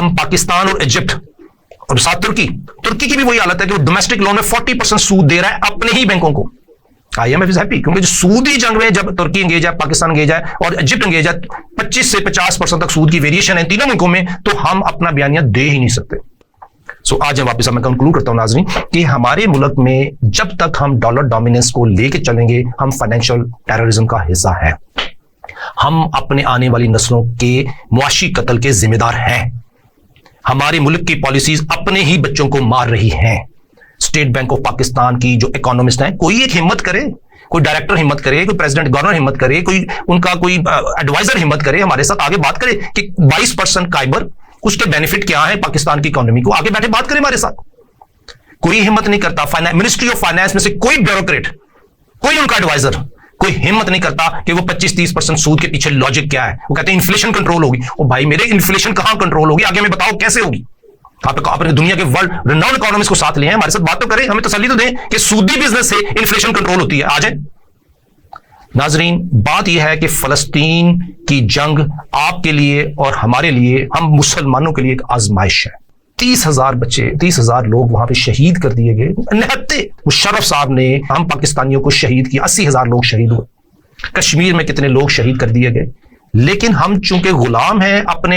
हम पाकिस्तान और इजिप्ट और साथ तुर्की की भी वही हालत है कि वो डोमेस्टिक लोन में 40% सूद दे रहा है अपने ही बैंकों को। IMF इज हैप्पी क्योंकि जो सूदी जंग में जब तुर्की एंगेज है, पाकिस्तान एंगेज है और इजिप्ट एंगेज है, 25 से 50% तक सूद की वेरिएशन है तीनों मुल्कों में, तो हम अपना बयानिया दे ही नहीं सकते। सो आज हम वापस मैं कंक्लूड करता हूं नाज़रीन कि हमारे मुल्क में जब तक हम डॉलर डोमिनेंस को लेके चलेंगे हम फाइनेंशियल टेररिज्म का हिस्सा है, हम अपने आने वाली नस्लों के मुआशी कत्ल के जिम्मेदार हैं। हमारे मुल्क की पॉलिसीज अपने ही बच्चों को मार रही हैं। स्टेट बैंक ऑफ पाकिस्तान की जो इकोनॉमिस्ट हैं, कोई एक हिम्मत करे, कोई डायरेक्टर हिम्मत करे, कोई प्रेसिडेंट गवर्नर हिम्मत करे, कोई उनका कोई एडवाइजर हिम्मत करे, हमारे साथ आगे बात करे कि 22% काइबर उसके बेनिफिट क्या है पाकिस्तान की इकोनॉमी को, आगे बैठे बात करे हमारे साथ। कोई हिम्मत नहीं करता। मिनिस्ट्री ऑफ फाइनेंस में से कोई ब्यूरोक्रेट, कोई उनका एडवाइजर, कोई हिम्मत नहीं करता कि वो 25-30% सूद के पीछे लॉजिक क्या है। वो कहते हैं इन्फ्लेशन कंट्रोल होगी। ओ भाई मेरे, इन्फ्लेशन कहां कंट्रोल होगी, आगे हमें बताओ कैसे होगी। आप अपने दुनिया के वर्ल्ड रिनाउंड इकोनॉमिस्ट को साथ लिए हैं, हमारे साथ बात तो करें, हमें तसल्ली तो दें कि सूदी बिजनेस से इन्फ्लेशन कंट्रोल होती है। आ जाए नाजरीन, बात यह है कि फलस्तीन की जंग आपके लिए और हमारे लिए, हम मुसलमानों के लिए एक आजमाइश है। 30,000 बच्चे, 30,000 लोग वहां पे शहीद कर दिए गए। निहत्ते मुशर्रफ साहब ने हम पाकिस्तानियों को शहीद किया, 80,000 लोग शहीद हुए। कश्मीर में कितने लोग शहीद कर दिए गए। लेकिन हम चूंकि गुलाम हैं अपने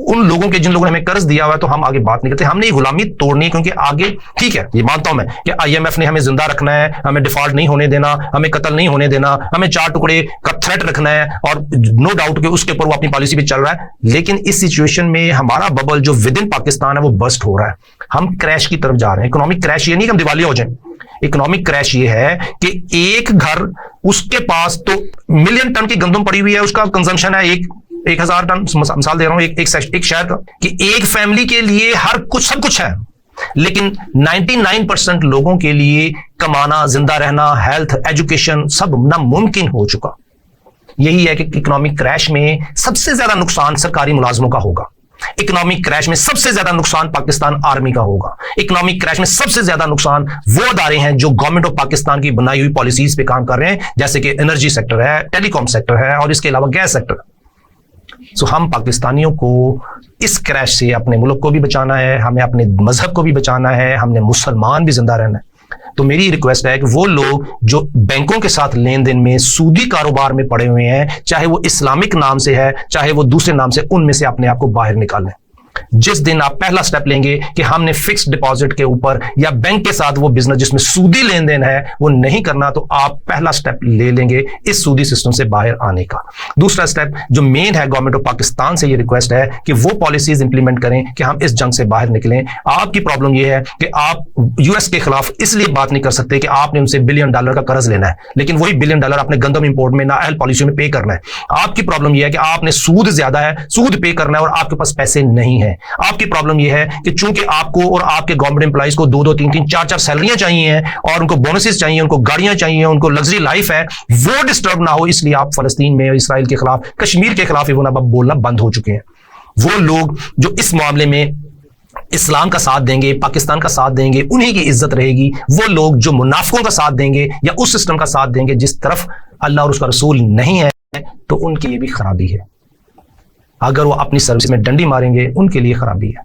उन लोगों के जिन लोगों ने हमें कर्ज दिया हुआ है, तो हम आगे बात नहीं करते। हमने ये गुलामी तोड़नी है क्योंकि आगे, ठीक है ये मानता हूं मैं कि IMF ने हमें जिंदा रखना है, हमें डिफॉल्ट नहीं होने देना, हमें कत्ल नहीं होने देना, हमें 4 टुकड़े का थ्रेट रखना है और नो डाउट कि उसके ऊपर वो अपनी पॉलिसी भी चल रहा है। लेकिन इस सिचुएशन में हमारा बबल जो विद इन पाकिस्तान है वो बस्ट हो रहा है। हम क्रैश की तरफ जा रहे हैं। इकोनॉमिक क्रैश ये नहीं कि हम दिवालिया हो जाए। इकोनॉमिक क्रैश ये है कि एक घर, उसके पास तो मिलियन टन की गंदम पड़ी हुई है, उसका कंजम्पशन है 1,000 टन, मिसाल दे रहा हूं एक शहर का, कि एक फैमिली के लिए हर कुछ सब कुछ है। लेकिन 99% लोगों के लिए कमाना, जिंदा रहना, हेल्थ, एजुकेशन सब नामुमकिन हो चुका। यही है कि इकोनॉमिक क्रैश में सबसे ज्यादा नुकसान सरकारी मुलाजमों का होगा। इकोनॉमिक क्रैश में सबसे ज्यादा नुकसान पाकिस्तान आर्मी का होगा। इकोनॉमिक क्रैश में सबसे ज्यादा नुकसान वो अदारे हैं जो गवर्नमेंट ऑफ पाकिस्तान की बनाई हुई पॉलिसीज पे काम कर रहे हैं, जैसे कि एनर्जी सेक्टर है, टेलीकॉम सेक्टर है और इसके अलावा गैस सेक्टर। सो हम पाकिस्तानियों को इस क्रैश से अपने मुल्क को भी बचाना है, हमें अपने मजहब को भी बचाना है, हमने मुसलमान भी जिंदा रहना है। तो मेरी रिक्वेस्ट है कि वो लोग जो बैंकों के साथ लेन देन में सूदी कारोबार में पड़े हुए हैं, चाहे वो इस्लामिक नाम से है, चाहे वो दूसरे नाम से, उनमें से अपने आप को बाहर निकालें। जिस दिन आप पहला स्टेप लेंगे कि हमने फिक्स्ड डिपॉजिट के ऊपर या बैंक के साथ वो बिजनेस जिसमें सूदी लेन देन है वो नहीं करना, तो आप पहला स्टेप ले लेंगे इस सूदी सिस्टम से बाहर आने का। दूसरा स्टेप जो मेन है, गवर्नमेंट ऑफ पाकिस्तान से ये रिक्वेस्ट है कि वो पॉलिसीज इंप्लीमेंट करें कि हम इस जंग से बाहर निकलें। आपकी प्रॉब्लम ये है कि आप US के खिलाफ इसलिए बात नहीं कर सकते कि आपने उनसे $1 बिलियन का कर्ज लेना है, लेकिन वही $1 बिलियन अपने गंदम इंपोर्ट में, नाअहल पॉलिसी में पे करना है। आपकी प्रॉब्लम यह है कि आपने सूद ज्यादा है, सूद पे करना है और आपके पास पैसे नहीं है। आपकी प्रॉब्लम यह है कि चूंकि आपको और आपके गवर्नमेंट एम्प्लॉइज को 2-2, 3-3, 4-4 सैलरियां चाहिए हैं और उनको बोनसेस चाहिए, उनको गाड़ियां चाहिए, उनको लग्जरी लाइफ है, वो डिस्टर्ब ना हो, इसलिए आप फलस्तीन में, इसराइल के खिलाफ, कश्मीर के खिलाफ वो बोलना बंद हो चुके हैं। वो लोग जो इस मामले में इस्लाम का साथ देंगे, पाकिस्तान का साथ देंगे, उन्हीं की इज्जत रहेगी। वो लोग जो मुनाफिकों का साथ देंगे या उस सिस्टम का साथ देंगे जिस तरफ अल्लाह और उसका रसूल नहीं है, तो उनकी ये भी खराबी है। अगर वो अपनी सर्विस में डंडी मारेंगे, उनके लिए खराबी है।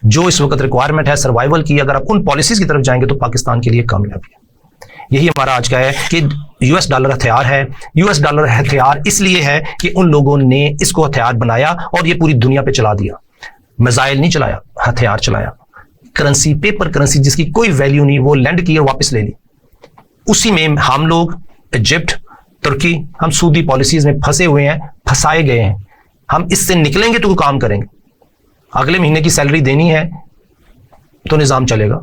जो इस वक्त रिक्वायरमेंट है सर्वाइवल की, अगर आप उन पॉलिसीज की तरफ जाएंगे तो पाकिस्तान के लिए कामयाबी है। यही हमारा आज का है कि US डॉलर हथियार है। US डॉलर हथियार इसलिए है कि उन लोगों ने इसको हथियार बनाया और ये पूरी दुनिया पे चला दिया। मिसाइल नहीं चलाया, हथियार चलाया। करेंसी, पेपर करेंसी जिसकी कोई वैल्यू नहीं, वो लैंड की और वापस ले ली। उसी में हम लोग, इजिप्ट, तुर्की, हम सूदी पॉलिसीज में फंसे हुए हैं, फंसाए गए हैं। हम इससे निकलेंगे तो काम करेंगे। अगले महीने की सैलरी देनी है तो निजाम चलेगा।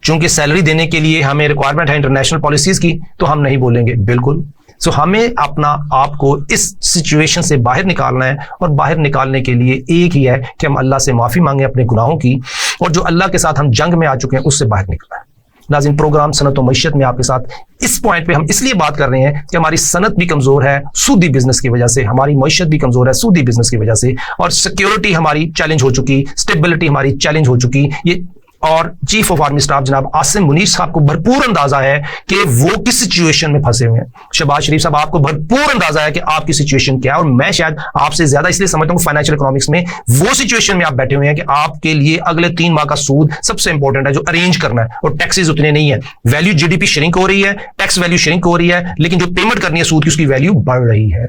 चूंकि सैलरी देने के लिए हमें रिक्वायरमेंट है इंटरनेशनल पॉलिसीज की, तो हम नहीं बोलेंगे बिल्कुल। सो हमें अपना आप को इस सिचुएशन से बाहर निकालना है और बाहर निकालने के लिए एक ही है कि हम अल्लाह से माफी मांगे अपने गुनाहों की, और जो अल्लाह के साथ हम जंग में आ चुके हैं उससे बाहर निकलना है। नाज़रीन, प्रोग्राम सनत व मईशत में आपके साथ इस पॉइंट पे हम इसलिए बात कर रहे हैं कि हमारी सनत भी कमजोर है सूदी बिजनेस की वजह से, हमारी मईशत भी कमजोर है सूदी बिजनेस की वजह से, और सिक्योरिटी हमारी चैलेंज हो चुकी, स्टेबिलिटी हमारी चैलेंज हो चुकी। ये और चीफ ऑफ आर्मी स्टाफ जनाब आसिम मुनीर साहब को भरपूर अंदाजा है कि वो किस सिचुएशन में फंसे हुए हैं। शहबाज शरीफ साहब, आपको भरपूर अंदाजा है कि आपकी सिचुएशन क्या है, और मैं शायद आपसे ज्यादा इसलिए समझता हूं फाइनेंशियल इकोनॉमिक्स में वो सिचुएशन में आप बैठे हुए हैं कि आपके लिए अगले 3 माह का सूद सबसे इंपॉर्टेंट है जो अरेंज करना है, और टैक्सेस उतने नहीं है। वैल्यू जीडीपी श्रिंक हो रही है, टैक्स वैल्यू श्रिंक हो रही है, लेकिन जो पेमेंट करनी है सूद की उसकी वैल्यू बढ़ रही है।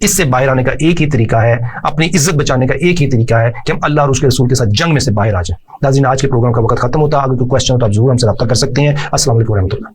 इससे बाहर आने का एक ही तरीका है, अपनी इज्जत बचाने का एक ही तरीका है कि हम अल्लाह और उसके रसूल के साथ जंग में से बाहर आ जाए। नाज़रीन, आज के प्रोग्राम का वक्त खत्म होता है। अगर कोई क्वेश्चन हो तो आप जरूर हमसे रब्ता कर सकते हैं। अस्सलाम वालेकुम रहमतुल्लाह।